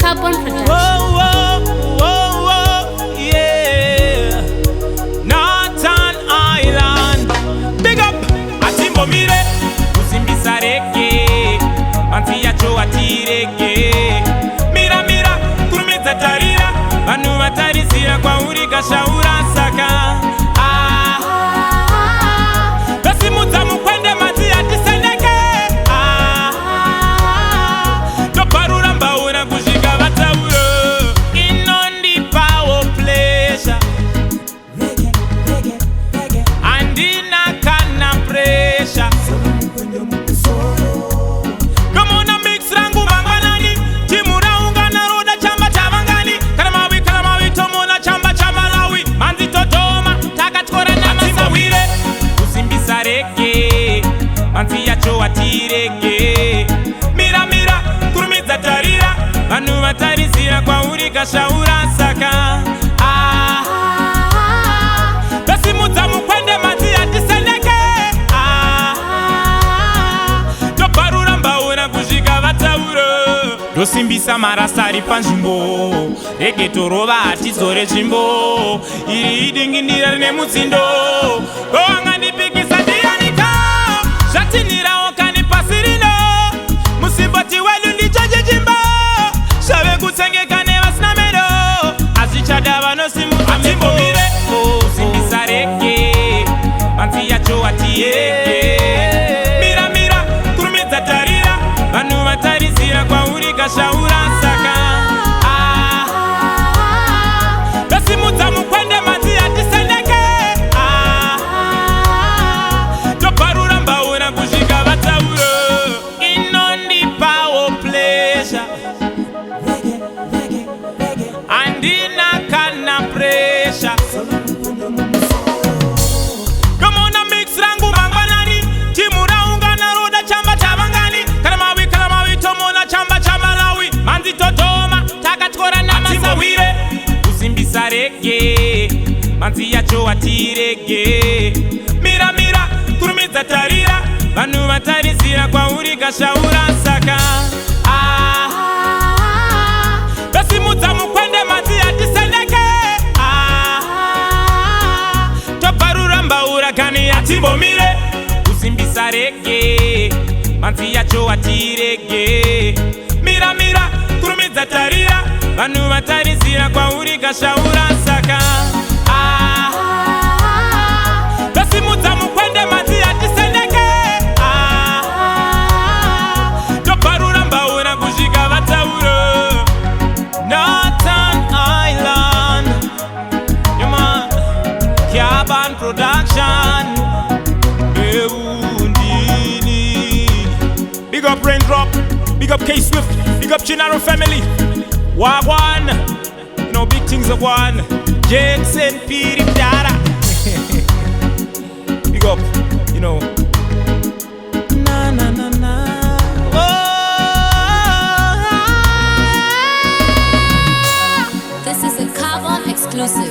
Carbon Production. Whoa, whoa, whoa, whoa, yeah. Northern Island. Big up. Atimbo mire, usimbisa reke. Manzi yacho atireke. Mira, mira, kurumiza tarira. Banu batarizira kwa uriga shaura saka. Basimuza mukwende manzi yatisendeke. Toparura mbaura kushika batawuro. Inondi power pleasure. Andina kana pressure. Kama una mix rangu banganani. Timura ungana roda chamba chavangani. Kalamawi tomona chamba chamalawi. Manzi totoma taka tkora na masawire. Usimbisa reke. Manzi yacho atireke. Mira mira kurumiza tarira. Banu batarizira kwa uriga shaura saka. Basimuza mukwende manzi yatisendeke. Toparura mbaura kushika batawuro. Dosimbisa marasari panjimbo. Rege torova atizore jimbo. Iri idingindira nemutsindo. Goangani pikisa dianika. Shatinira okani pasirino. Musimboti welu lichoje jimbo. Shawe kusengeka nevasina medo. Azichadava no simu atimbo mire. Usimbisa reke. Manzi yacho atieke. Mira mira kurumiza tarira. Banu batarizira kwa uriga shaura saka. Basimuza mukwende manzi yatisendeke. Toparura mbaura kushika batawuro. Inondi power pleasure. Andina kana pressure. Kama una mix rangu banganani. Timura ungana roda chamba chavangani. Kalamawi tomona chamba chamalawi. Manzi totoma taka tkora na masawire. Usimbisa reke. Manzi yacho atireke. Mira mira kurumiza tarira. Banu batarizira kwa uriga shaura saka. Basimuza mukwende manzi yatisendeke. Toparura mbaura kani atimbo mire. Usimbisa reke. Manzi yacho atireke. Mira mira kurumiza tarira. Banu batarizira kwa uriga shaura saka. Basimuza mukwende manzi yatisendeke. Toparura mbaura kushika batawuro. Northern Island. Yeah man. Carbon Production. Big up Raindrop, big up K-Swift, big up Chinaro family. Wagwan, you know big things of one. Jensen Piri Dara. Big up, you know. Na na na na. This is a Carbon exclusive.